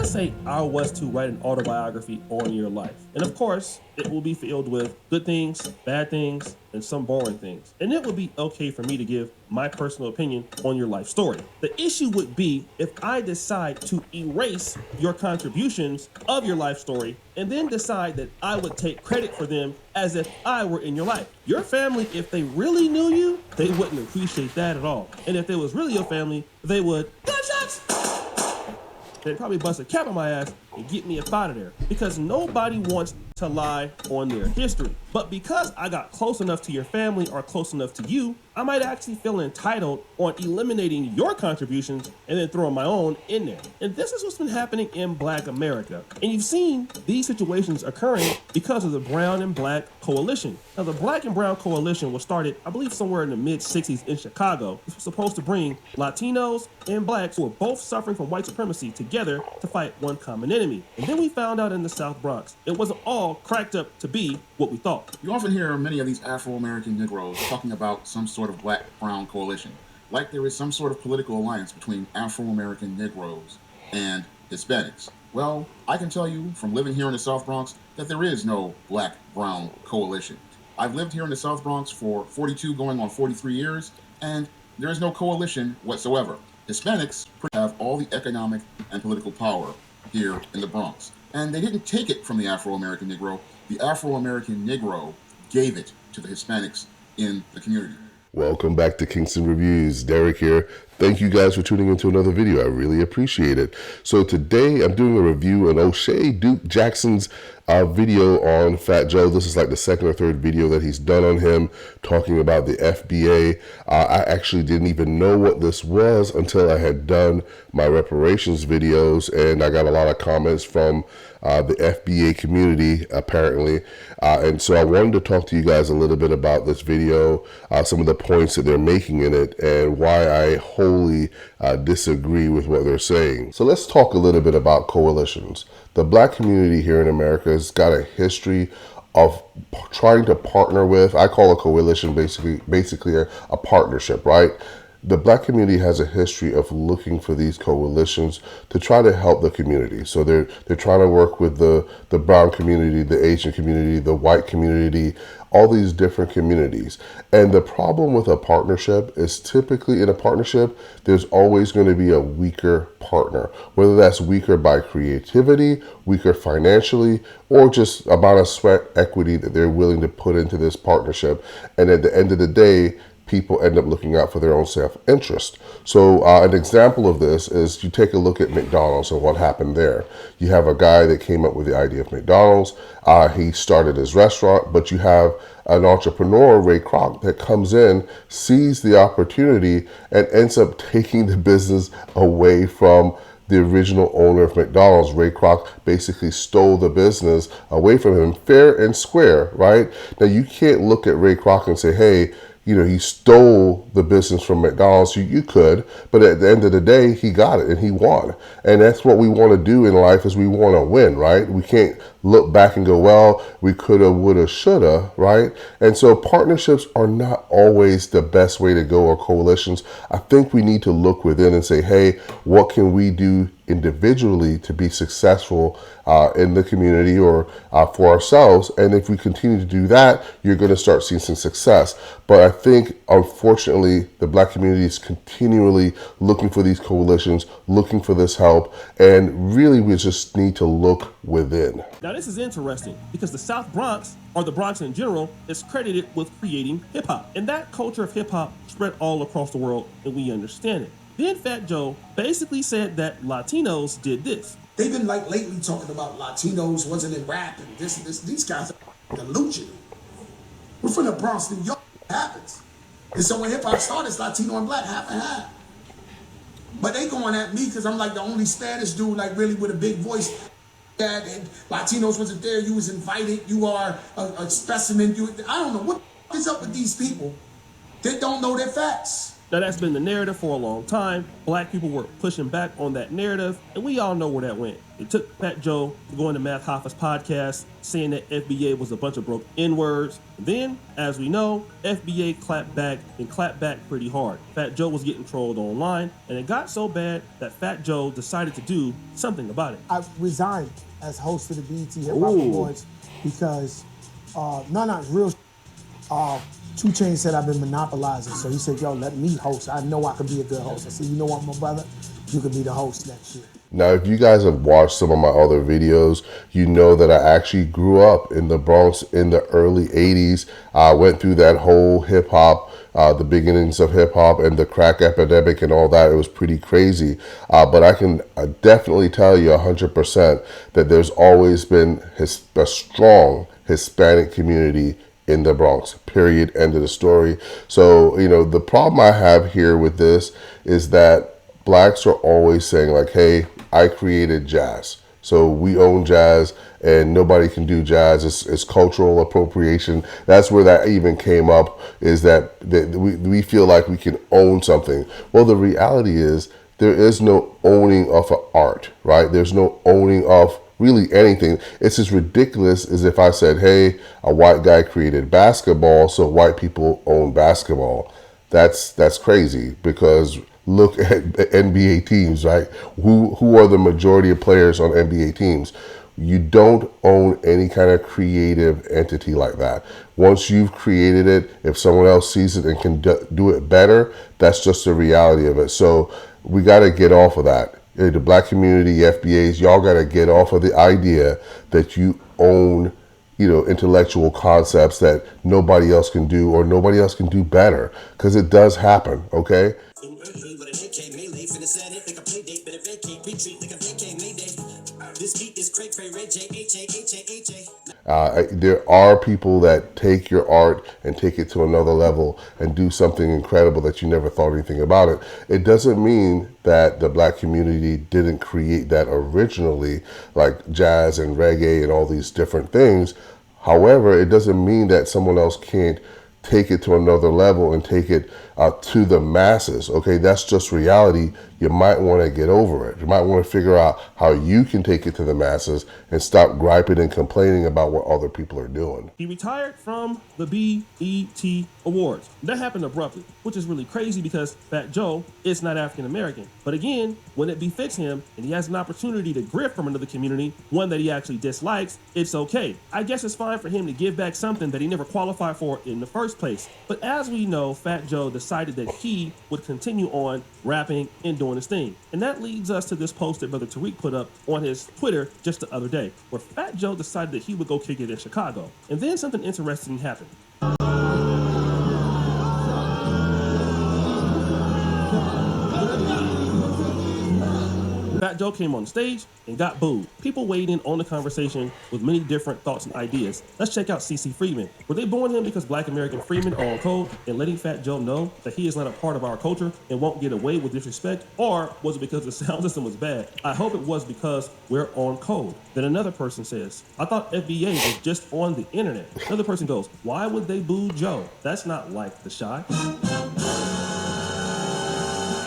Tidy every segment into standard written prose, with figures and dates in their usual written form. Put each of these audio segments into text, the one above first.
let's say I was to write an autobiography on your life. And of course, it will be filled with good things, bad things, and some boring things. And it would be okay for me to give my personal opinion on your life story. The issue would be if I decide to erase your contributions of your life story and then decide that I would take credit for them as if I were in your life. Your family, if they really knew you, they wouldn't appreciate that at all. And if they was really your family, they would, gunshots! They'd probably bust a cap on my ass and get me up out of there, because nobody wants to lie on their history. But because I got close enough to your family or close enough to you, I might actually feel entitled on eliminating your contributions and then throwing my own in there. And this is what's been happening in Black America. And you've seen these situations occurring because of the Brown and Black Coalition. Now, the Black and Brown Coalition was started, I believe, somewhere in the mid-60s in Chicago. This was supposed to bring Latinos and Blacks who were both suffering from white supremacy together to fight one common enemy. And then we found out in the South Bronx, it wasn't all cracked up to be what we thought. You often hear many of these Afro-American Negroes talking about some sort of Black-Brown coalition, like there is some sort of political alliance between Afro-American Negroes and Hispanics. Well, I can tell you from living here in the South Bronx that there is no Black-Brown coalition. I've lived here in the South Bronx for 42 going on 43 years, and there is no coalition whatsoever. Hispanics have all the economic and political power here in the Bronx. And they didn't take it from the Afro-American Negro. The Afro-American Negro gave it to the Hispanics in the community. Welcome back to Kingston Reviews. Derek here. Thank you guys for tuning into another video. I really appreciate it. So today I'm doing a review on Oshay Duke Jackson's video on Fat Joe. This is like the second or third video that he's done on him, talking about the FBA. I actually didn't even know what this was until I had done my reparations videos, and I got a lot of comments from the FBA community apparently, and so I wanted to talk to you guys a little bit about this video, some of the points that they're making in it, and why I wholly disagree with what they're saying. So let's talk a little bit about coalitions. The Black community here in America has got a history of trying to partner with, I call a coalition basically a partnership, right? The Black community has a history of looking for these coalitions to try to help the community. So they're trying to work with the brown community, the Asian community, the white community, all these different communities. And the problem with a partnership is typically in a partnership, there's always going to be a weaker partner, whether that's weaker by creativity, weaker financially, or just amount of sweat equity that they're willing to put into this partnership. And at the end of the day, people end up looking out for their own self-interest. So an example of this is you take a look at McDonald's and what happened there. You have a guy that came up with the idea of McDonald's. He started his restaurant, but you have an entrepreneur, Ray Kroc, that comes in, sees the opportunity, and ends up taking the business away from the original owner of McDonald's. Ray Kroc basically stole the business away from him, fair and square, right? Now, you can't look at Ray Kroc and say, hey, you know, he stole the business from McDonald's. You could, but at the end of the day, he got it and he won. And that's what we want to do in life, is we want to win, right? We can't look back and go, well, we coulda, woulda, shoulda, right? And so partnerships are not always the best way to go, or coalitions. I think we need to look within and say, hey, what can we do individually to be successful in the community or for ourselves? And if we continue to do that, you're going to start seeing some success. But I think, unfortunately, the Black community is continually looking for these coalitions, looking for this help, and really we just need to look within. Now, this is interesting because the South Bronx, or the Bronx in general, is credited with creating hip-hop. And that culture of hip-hop spread all across the world, and we understand it. Then Fat Joe basically said that Latinos did this. They've been like lately talking about Latinos wasn't in rap and this. These guys are delusional. We're from the Bronx, New York. It happens. And so when hip-hop started, it's Latino and Black, half and half. But they going at me because I'm like the only Spanish dude, like really with a big voice. That and Latinos wasn't there, you was invited, you are a specimen. I don't know what is up with these people that don't know their facts. Now that's been the narrative for a long time. Black people were pushing back on that narrative, and we all know where that went. It took Fat Joe to go into Math Hoffa's podcast saying that FBA was a bunch of broke N-words. Then, as we know, FBA clapped back and clapped back pretty hard. Fat Joe was getting trolled online, and it got so bad that Fat Joe decided to do something about it. I resigned as host of the BET Hip Hop Awards because, not real. 2 Chainz said I've been monopolizing, so he said, yo, let me host. I know I can be a good host. I said, you know what, my brother? You can be the host next year. Now, if you guys have watched some of my other videos, you know that I actually grew up in the Bronx in the early 80s. I went through that whole hip hop, the beginnings of hip hop and the crack epidemic and all that. It was pretty crazy. But I can definitely tell you 100% that there's always been a strong Hispanic community in the Bronx, period, end of the story. So, you know, the problem I have here with this is that blacks are always saying like, hey, I created jazz, so we own jazz and nobody can do jazz. It's cultural appropriation. That's where that even came up, is that we feel like we can own something. Well, the reality is there is no owning of an art, right? There's no owning of really anything. It's as ridiculous as if I said, hey, a white guy created basketball, so white people own basketball. That's crazy, because look at NBA teams, right? Who are the majority of players on NBA teams? You don't own any kind of creative entity like that. Once you've created it, if someone else sees it and can do it better, that's just the reality of it. So we got to get off of that. The black community, FBAs, y'all got to get off of the idea that you own, you know, intellectual concepts that nobody else can do or nobody else can do better, because it does happen, okay? There are people that take your art and take it to another level and do something incredible that you never thought anything about it. It doesn't mean that the black community didn't create that originally, like jazz and reggae and all these different things. However, it doesn't mean that someone else can't take it to another level and take it to the masses. Okay, that's just reality. You might want to get over it. You might want to figure out how you can take it to the masses and stop griping and complaining about what other people are doing. He retired from the BET Awards. That happened abruptly, which is really crazy because Fat Joe is not African American. But again, when it befits him and he has an opportunity to grift from another community, one that he actually dislikes, it's okay. I guess it's fine for him to give back something that he never qualified for in the first place. But as we know, Fat Joe decided that he would continue on rapping and doing his thing. And that leads us to this post that Brother Tariq put up on his Twitter just the other day, where Fat Joe decided that he would go kick it in Chicago. And then something interesting happened. Fat Joe came on stage and got booed. People weighed in on the conversation with many different thoughts and ideas. Let's check out CC Freeman. Were they booing him because Black American freemen are on code and letting Fat Joe know that he is not a part of our culture and won't get away with disrespect? Or was it because the sound system was bad? I hope it was because we're on code. Then another person says, I thought FBA was just on the internet. Another person goes, why would they boo Joe? That's not like the shot.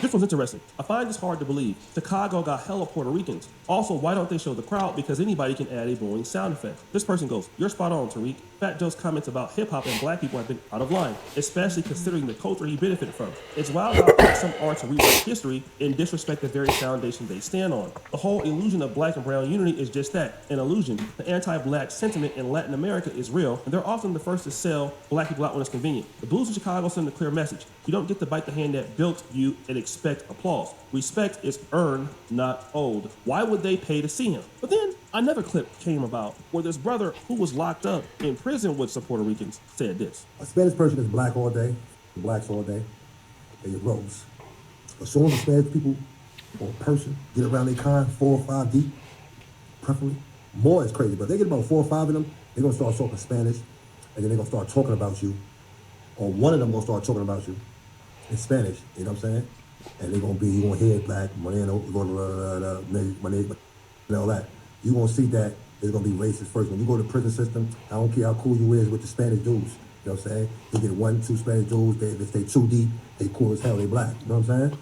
This one's interesting. I find this hard to believe. Chicago got hella Puerto Ricans. Also, why don't they show the crowd? Because anybody can add a booing sound effect. This person goes, you're spot on, Tariq. Fat Joe's comments about hip-hop and black people have been out of line, especially considering the culture he benefited from. It's wild how some arts rewrite history and disrespect the very foundation they stand on. The whole illusion of black and brown unity is just that, an illusion. The anti-black sentiment in Latin America is real, and they're often the first to sell black people out when it's convenient. The booze in Chicago send a clear message. You don't get to bite the hand that built you and expect applause. Respect is earned, not owed. Why would they pay to see him? But then another clip came about where this brother who was locked up in prison with some Puerto Ricans said this. A Spanish person is black all day, the blacks all day, and your rogues. As soon as the Spanish people or a person get around their kind, 4 or 5 deep, preferably, more is crazy, but they get about 4 or 5 of them, they're gonna start talking Spanish, and then they're gonna start talking about you, or one of them gonna start talking about you in Spanish, you know what I'm saying? And they're gonna be, you gonna hear black, Moreno, and all that. You gonna see that it's gonna be racist first. When you go to the prison system, I don't care how cool you is with the Spanish dudes. You know what I'm saying? They get 1, 2 Spanish dudes, they stay too deep, they cool as hell, they black. You know what I'm saying?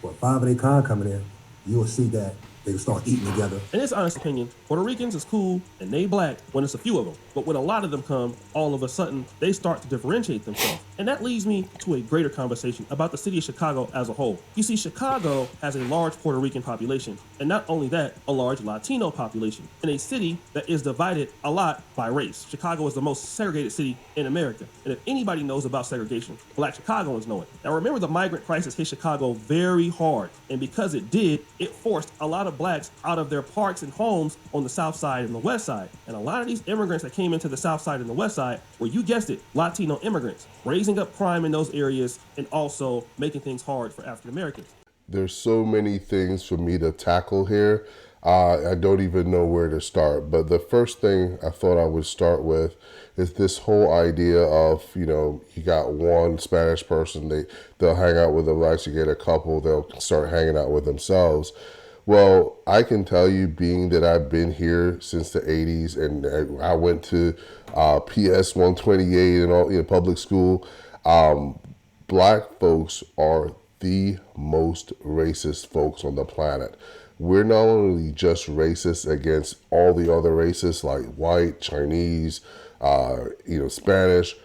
But 5 of they con coming in, you'll see that they start eating together. In his honest opinion, Puerto Ricans is cool and they black when it's a few of them. But when a lot of them come, all of a sudden, they start to differentiate themselves. And that leads me to a greater conversation about the city of Chicago as a whole. You see, Chicago has a large Puerto Rican population, and not only that, a large Latino population, in a city that is divided a lot by race. Chicago is the most segregated city in America. And if anybody knows about segregation, black Chicagoans know it. Now remember, the migrant crisis hit Chicago very hard. And because it did, it forced a lot of blacks out of their parks and homes on the south side and the west side. And a lot of these immigrants that came into the south side and the west side were, you guessed it, Latino immigrants, raising up crime in those areas and also making things hard for African Americans. There's so many things for me to tackle here. I don't even know where to start. But the first thing I thought I would start with is this whole idea of, you got one Spanish person, they'll hang out with the blacks, you get a couple, they'll start hanging out with themselves. Well, I can tell you, being that I've been here since the 80s and I went to PS 128 and all, public school, black folks are the most racist folks on the planet. We're not only just racist against all the other races like white, Chinese, Spanish.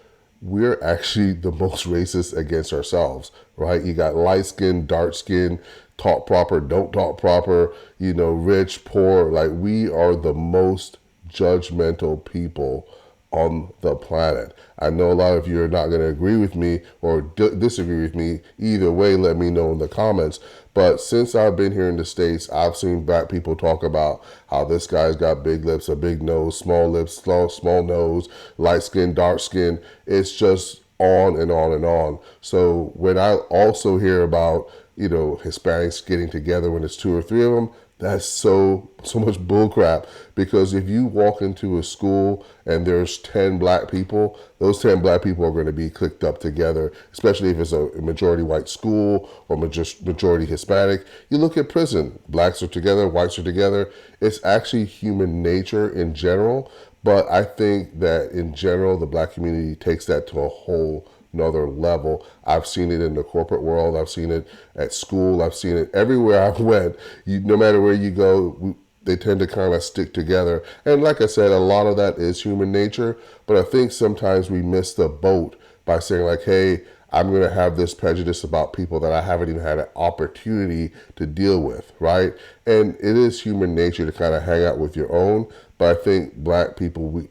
We're actually the most racist against ourselves, right? You got light skin, dark skin, talk proper, don't talk proper, rich, poor. Like, we are the most judgmental people on the planet. I know a lot of you are not going to agree with me or disagree with me. Either way, let me know in the comments. But since I've been here in the States, I've seen black people talk about how this guy's got big lips, a big nose, small lips, small nose, light skin, dark skin. It's just on and on and on. So when I also hear about, Hispanics getting together when it's 2 or 3 of them, that's so much bullcrap. Because if you walk into a school and there's 10 black people, those 10 black people are going to be clicked up together, especially if it's a majority white school or majority Hispanic. You look at prison, blacks are together, whites are together. It's actually human nature in general. But I think that in general, the black community takes that to a whole another level. I've seen it in the corporate world. I've seen it at school. I've seen it everywhere I've went. No matter where you go, they tend to kind of stick together. And like I said, a lot of that is human nature. But I think sometimes we miss the boat by saying like, hey, I'm going to have this prejudice about people that I haven't even had an opportunity to deal with, right? And it is human nature to kind of hang out with your own. But I think black people, we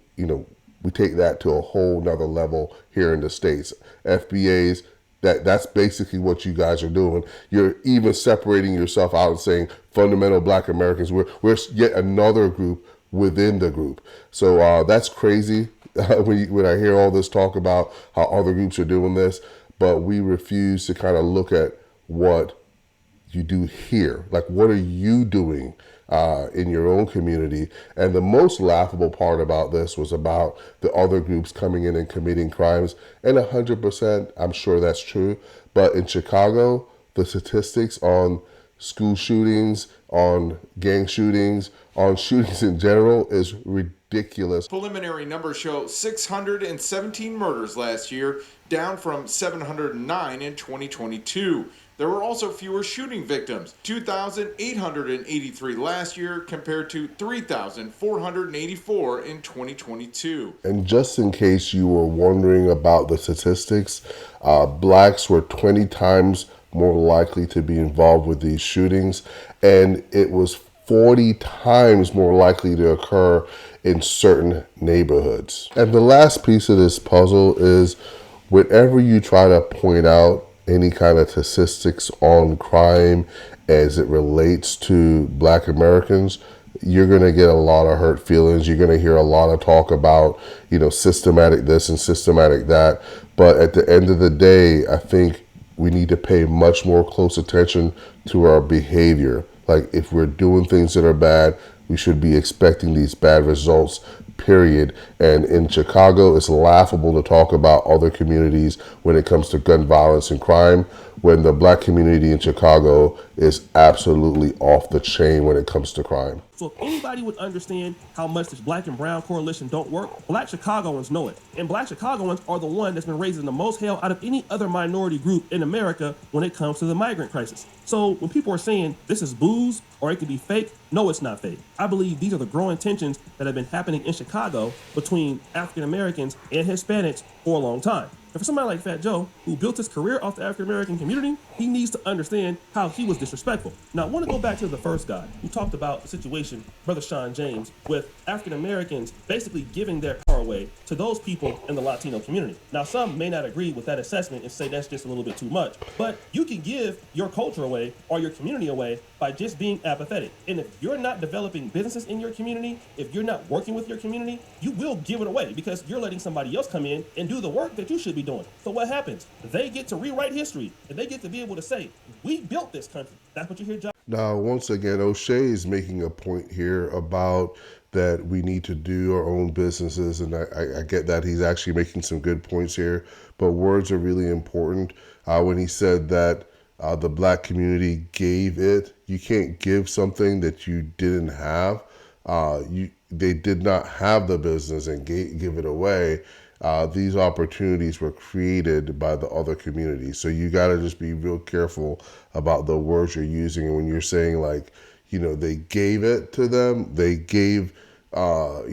take that to a whole nother level here in the States. FBAs, that's basically what you guys are doing. You're even separating yourself out and saying fundamental black Americans. We're yet another group within the group. So that's crazy when I hear all this talk about how other groups are doing this, but we refuse to kind of look at what you do here. Like, what are you doing in your own community? And the most laughable part about this was about the other groups coming in and committing crimes. And 100%, I'm sure that's true. But in Chicago, the statistics on school shootings, on gang shootings, on shootings in general is ridiculous. Preliminary numbers show 617 murders last year, down from 709 in 2022. There were also fewer shooting victims, 2,883 last year compared to 3,484 in 2022. And just in case you were wondering about the statistics, blacks were 20 times more likely to be involved with these shootings, and it was 40 times more likely to occur in certain neighborhoods. And the last piece of this puzzle is whenever you try to point out any kind of statistics on crime as it relates to black Americans, you're going to get a lot of hurt feelings. You're going to hear a lot of talk about, systematic this and systematic that. But at the end of the day, I think we need to pay much more close attention to our behavior. Like, if we're doing things that are bad, we should be expecting these bad results, period. And in Chicago, it's laughable to talk about other communities when it comes to gun violence and crime. when the black community in Chicago is absolutely off the chain when it comes to crime. So if anybody would understand how much this black and brown correlation don't work, black Chicagoans know it. And black Chicagoans are the one that's been raising the most hell out of any other minority group in America when it comes to the migrant crisis. So when people are saying this is booze or it could be fake, no, it's not fake. I believe these are the growing tensions that have been happening in Chicago between African Americans and Hispanics for a long time. And for somebody like Fat Joe, who built his career off the African-American community, he needs to understand how he was disrespectful. Now, I want to go back to the first guy who talked about the situation, Brother Sean James, with African-Americans basically giving their power away to those people in the Latino community. Now, some may not agree with that assessment and say that's just a little bit too much, but you can give your culture away or your community away by just being apathetic. And if you're not developing businesses in your community, if you're not working with your community, you will give it away because you're letting somebody else come in and do the work that you should be doing. So what happens? They get to rewrite history and they get to be able to say, we built this country. That's what you hear, John. Now, once again, Oshay is making a point here about that we need to do our own businesses, and I get that he's actually making some good points here, but words are really important. When he said that the black community gave it, you can't give something that you didn't have. They did not have the business and give it away. These opportunities were created by the other communities. So you got to just be real careful about the words you're using. And when you're saying like, you know, they gave it to them, they gave, Fat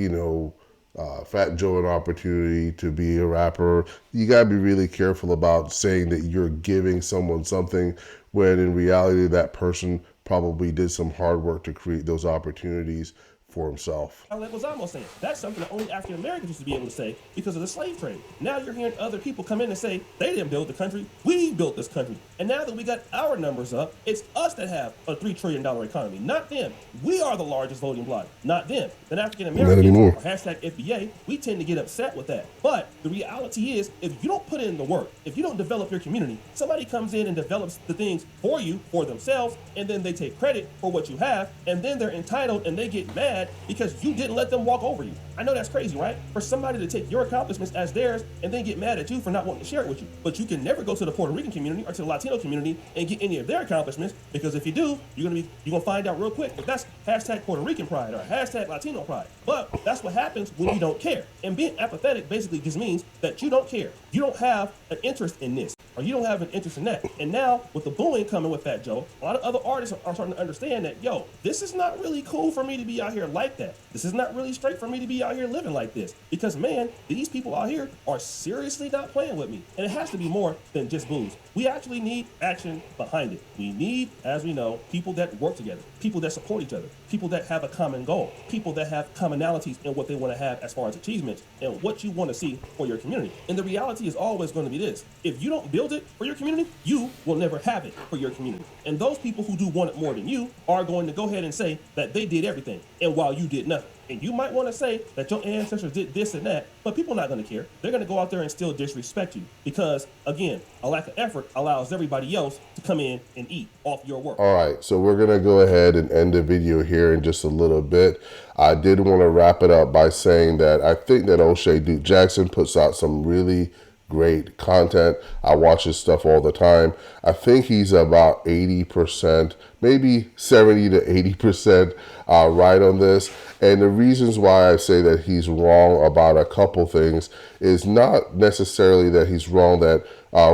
Joe an opportunity to be a rapper. You got to be really careful about saying that you're giving someone something when in reality that person probably did some hard work to create those opportunities for himself. Like was almost saying, that's something that only African Americans used to be able to say because of the slave trade. Now you're hearing other people come in and say they didn't build the country, we built this country. And now that we got our numbers up, it's us that have a $3 trillion economy, not them. We are the largest voting bloc, not them. Then African Americans, or hashtag FBA, we tend to get upset with that. But the reality is, if you don't put in the work, if you don't develop your community, somebody comes in and develops the things for you, for themselves, and then they take credit for what you have, and then they're entitled and they get mad because you didn't let them walk over you. I know that's crazy, right? For somebody to take your accomplishments as theirs and then get mad at you for not wanting to share it with you. But you can never go to the Puerto Rican community or to the Latino community and get any of their accomplishments, because if you do, you're gonna find out real quick that that's hashtag Puerto Rican pride or hashtag Latino pride. But that's what happens when you don't care. And being apathetic basically just means that you don't care. You don't have an interest in this, or you don't have an interest in that. And now with the bullying coming with Fat Joe, a lot of other artists are starting to understand that, yo, this is not really cool for me to be out here like that. This is not really straight for me to be out here living like this. Because man, these people out here are seriously not playing with me. And it has to be more than just booze. We actually need action behind it. We need, as we know, people that work together, people that support each other, people that have a common goal, people that have commonalities in what they want to have as far as achievements and what you want to see for your community. And the reality is always going to be this: if you don't build it for your community, you will never have it for your community. And those people who do want it more than you are going to go ahead and say that they did everything, and while you did nothing. And you might want to say that your ancestors did this and that, but people are not going to care. They're going to go out there and still disrespect you because, again, a lack of effort allows everybody else to come in and eat off your work. All right, so we're going to go ahead and end the video here in just a little bit. I did want to wrap it up by saying that I think that Oshay Duke Jackson puts out some really great content. I watch his stuff all the time. I think he's about 80%, maybe 70 to 80% right on this. And the reasons why I say that he's wrong about a couple things is not necessarily that he's wrong that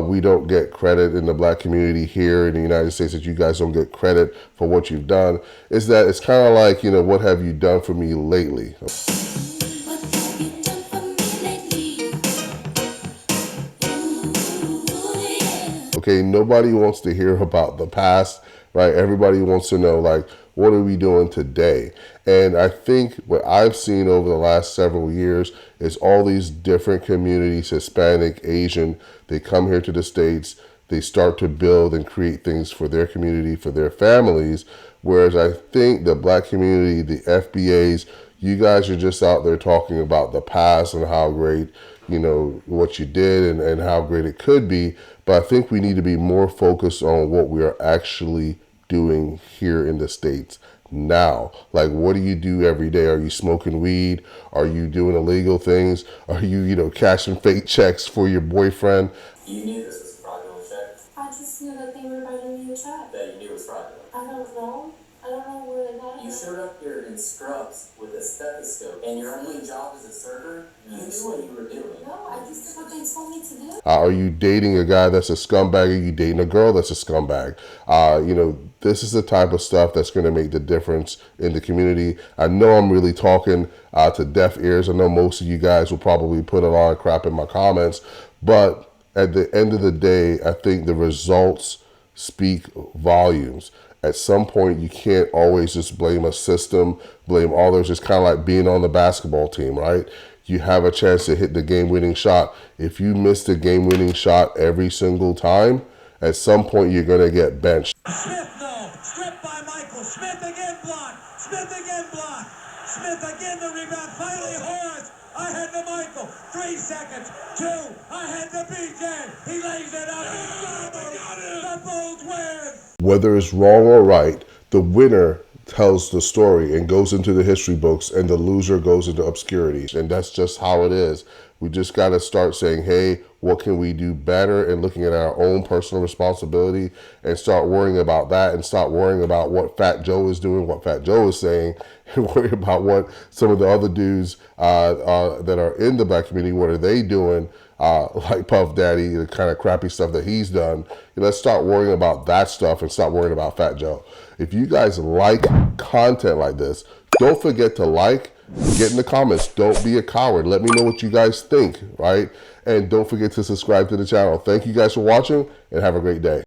we don't get credit in the black community here in the United States, that you guys don't get credit for what you've done. Is that it's kind of like, you know, what have you done for me lately? Okay, nobody wants to hear about the past, right? Everybody wants to know, like, what are we doing today? And I think what I've seen over the last several years is all these different communities, Hispanic, Asian, they come here to the States, they start to build and create things for their community, for their families. Whereas I think the black community, the FBAs, you guys are just out there talking about the past and how great, you know, what you did and how great it could be. But I think we need to be more focused on what we are actually doing here in the States now. Like, what do you do every day? Are you smoking weed? Are you doing illegal things? Are you, you know, cashing fake checks for your boyfriend? You knew this was probably on check. I just knew that the chat? That you knew was fraudulent. I don't know. I don't know where they got it. You showed up here in scrubs with a stethoscope, and your only job as a server, you knew what you were doing. No, I just did what they told me to do. Are you dating a guy that's a scumbag? Are you dating a girl that's a scumbag? You know, this is the type of stuff that's going to make the difference in the community. I know I'm really talking to deaf ears. I know most of you guys will probably put a lot of crap in my comments, but at the end of the day, I think the results speak volumes. At some point, you can't always just blame a system, blame others. It's kind of like being on the basketball team, right? You have a chance to hit the game-winning shot. If you miss the game-winning shot every single time, at some point, you're going to get benched. Smith, no. Stripped by Michael. Smith again blocked. Smith again blocked. Smith again the rebound. Finally, Horace. I had the Michael. 3 seconds. 2. I had the BJ. He lays it up. The Bulls win. Whether it's wrong or right, the winner tells the story and goes into the history books, and the loser goes into obscurity. And that's just how it is. We just got to start saying, hey, what can we do better, and looking at our own personal responsibility and start worrying about that, and start worrying about what Fat Joe is doing, what Fat Joe is saying, and worry about what some of the other dudes that are in the black community, what are they doing, like Puff Daddy, the kind of crappy stuff that he's done. Let's start worrying about that stuff and stop worrying about Fat Joe. If you guys like content like this, don't forget to like, get in the comments. Don't be a coward. Let me know what you guys think, right? And don't forget to subscribe to the channel. Thank you guys for watching, and have a great day.